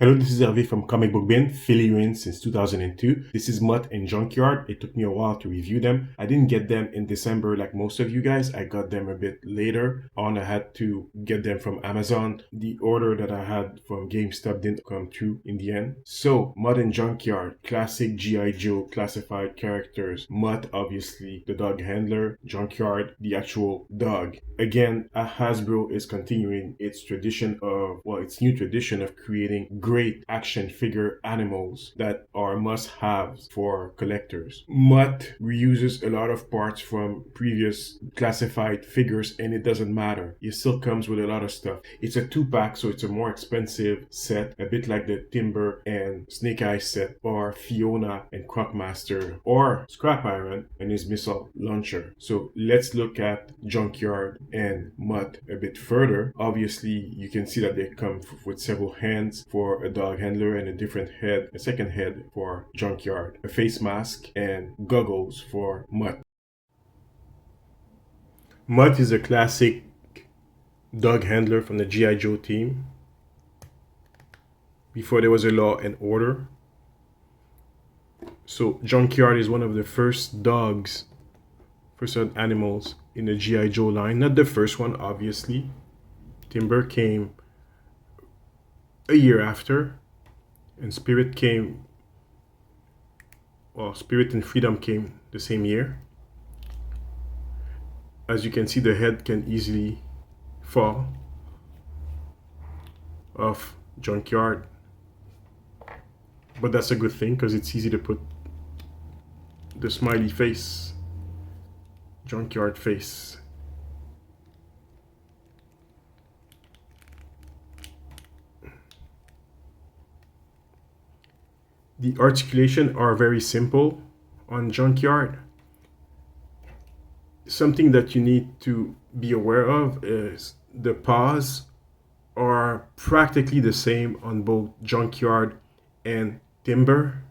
Hello, this is Hervé from Comic Book Bin, filling you in since 2002. This is Mutt and Junkyard. It took me a while to review them. I didn't get them in December like most of you guys. I got them a bit later on. I had to get them from Amazon. The order that I had from GameStop didn't come true in the end. So, Mutt and Junkyard, classic G.I. Joe classified characters. Mutt, obviously, the dog handler. Junkyard, the actual dog. Again, Hasbro is continuing its its new tradition of creating great action figure animals that are must-haves for collectors. Mutt reuses a lot of parts from previous classified figures, and it doesn't matter. It still comes with a lot of stuff. It's a two-pack, so it's a more expensive set, a bit like the Timber and Snake Eyes set, or Fiona and Crocmaster, or Scrap Iron and his missile launcher. So let's look at Junkyard and Mutt a bit further. Obviously, you can see that they come with several hands for a dog handler and a second head for Junkyard, a face mask, and goggles for Mutt. Mutt is a classic dog handler from the G.I. Joe team before there was a Law and Order. So Junkyard is one of the first animals in the G.I. Joe line. Not the first one, obviously. Timber came a year after, and Spirit and Freedom came the same year. As you can see, the head can easily fall off Junkyard. But that's a good thing because it's easy to put the smiley face, Junkyard face. The articulation are very simple on Junkyard. Something that you need to be aware of is the paws are practically the same on both Junkyard and Timber.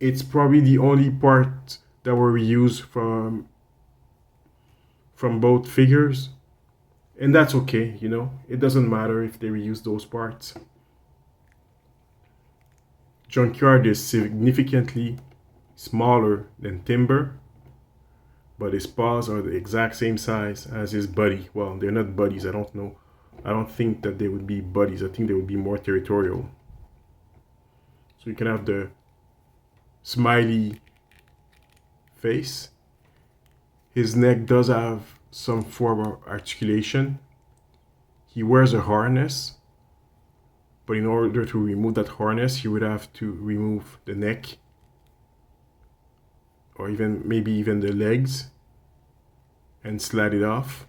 It's probably the only part that were reused from both figures, and that's okay, you know. It doesn't matter if they reuse those parts. Junkyard is significantly smaller than Timber, but his paws are the exact same size as his buddy. Well, they're not buddies, I don't know. I don't think that they would be buddies. I think they would be more territorial. So you can have the smiley face. His neck does have some form of articulation. He wears a harness, but in order to remove that harness, he would have to remove the neck, or maybe even the legs, and slide it off.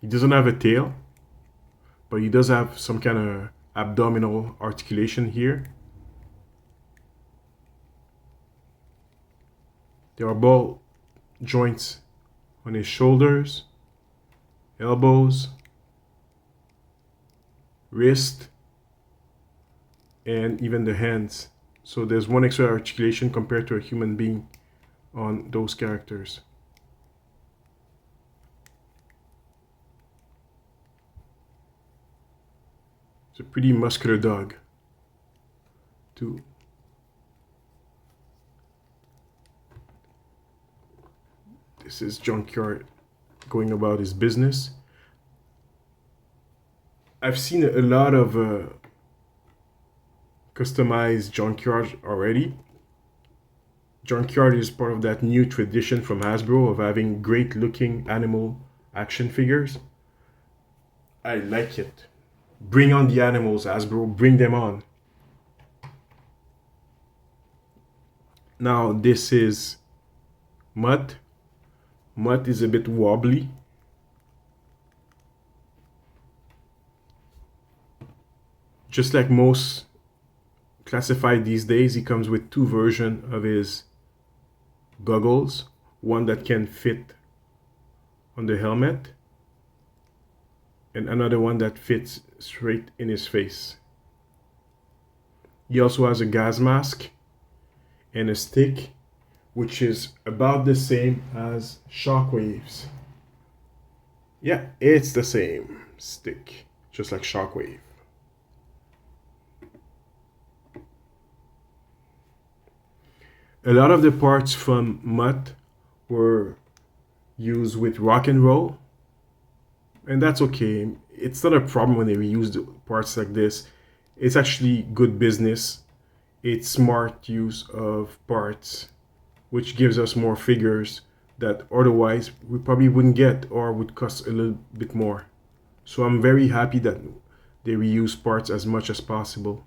He doesn't have a tail, but he does have some kind of abdominal articulation here. There are ball joints on his shoulders, elbows, wrist, and even the hands. So there's one extra articulation compared to a human being on those characters. It's a pretty muscular dog, too. This is Junkyard going about his business. I've seen a lot of customized Junkyard already. Junkyard is part of that new tradition from Hasbro of having great looking animal action figures. I like it. Bring on the animals, Hasbro, bring them on. Now this is Mutt. Mutt is a bit wobbly. Just like most classified these days, he comes with two versions of his goggles. One that can fit on the helmet, and another one that fits straight in his face. He also has a gas mask and a stick, which is about the same as Shockwave's. Yeah, it's the same stick, just like Shockwave. A lot of the parts from Mutt were used with rock and roll, and that's okay. It's not a problem when they reuse the parts like this. It's actually good business. It's smart use of parts, which gives us more figures that otherwise we probably wouldn't get or would cost a little bit more. So I'm very happy that they reuse parts as much as possible.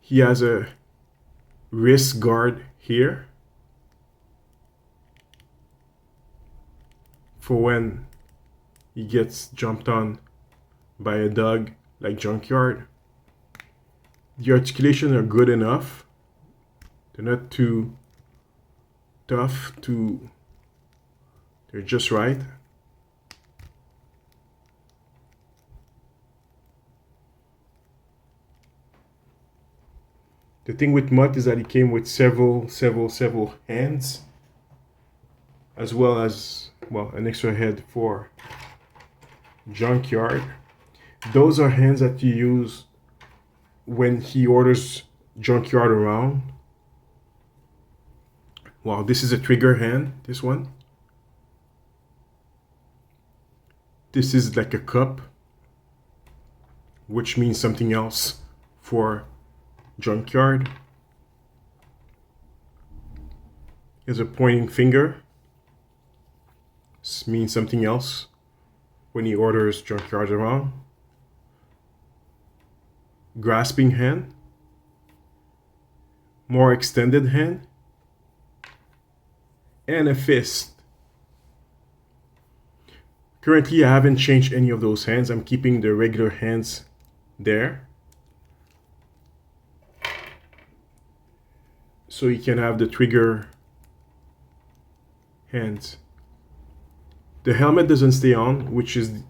He has a wrist guard here for when he gets jumped on by a dog like Junkyard. The articulation are good enough. They're not too tough to, they're just right. The thing with Mutt is that it came with several hands, as well as, well, an extra head for Junkyard. Those are hands that you use when he orders Junkyard around. Wow, this is a trigger hand, this one. This is like a cup, which means something else for Junkyard. Here's a pointing finger. This means something else when he orders Junkyard around. Grasping hand. More extended hand. And a fist. Currently, I haven't changed any of those hands. I'm keeping the regular hands there. So you can have the trigger hands. The helmet doesn't stay on, which is,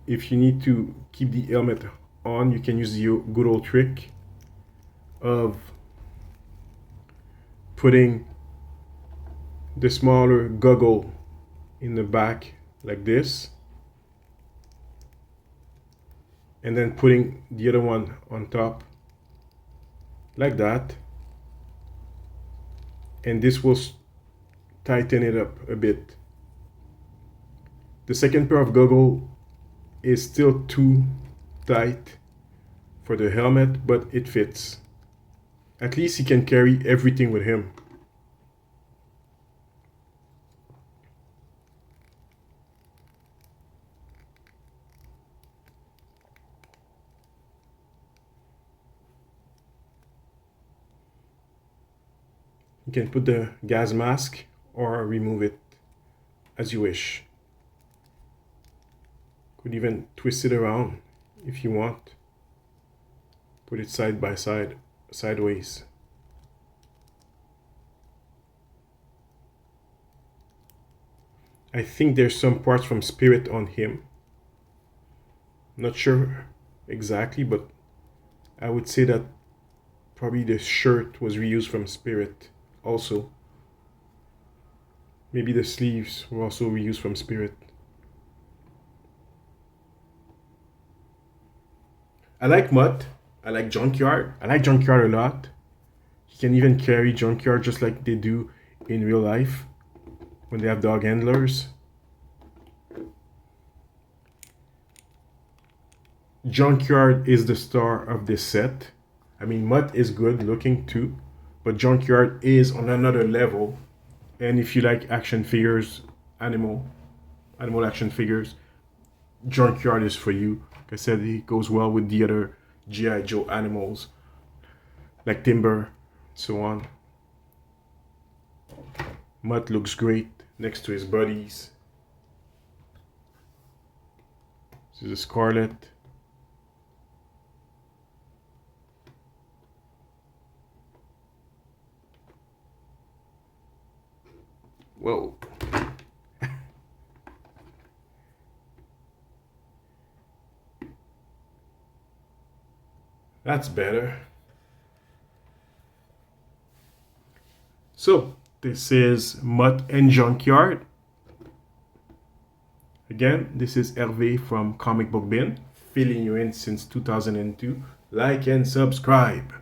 if you need to keep the helmet on, you can use the good old trick of putting the smaller goggle in the back like this, and then putting the other one on top like that, and this will tighten it up a bit. The second pair of goggles is still too tight for the helmet, but it fits. At least he can carry everything with him. You can put the gas mask or remove it as you wish. Could even twist it around if you want. Put it side by side, sideways. I think there's some parts from Spirit on him. Not sure exactly, but I would say that probably the shirt was reused from Spirit also. Maybe the sleeves were also reused from Spirit. I like Mutt. I like Junkyard. I like Junkyard a lot. He can even carry Junkyard just like they do in real life when they have dog handlers. Junkyard is the star of this set. I mean, Mutt is good looking too, but Junkyard is on another level. And if you like action figures, animal action figures, Junkyard is for you. Like I said, he goes well with the other G.I. Joe animals, like Timber, so on. Mutt looks great next to his buddies. This is a Scarlet. Whoa. That's better. So, this is Mutt and Junkyard. Again, this is Hervé from Comic Book Bin, filling you in since 2002. Like and subscribe.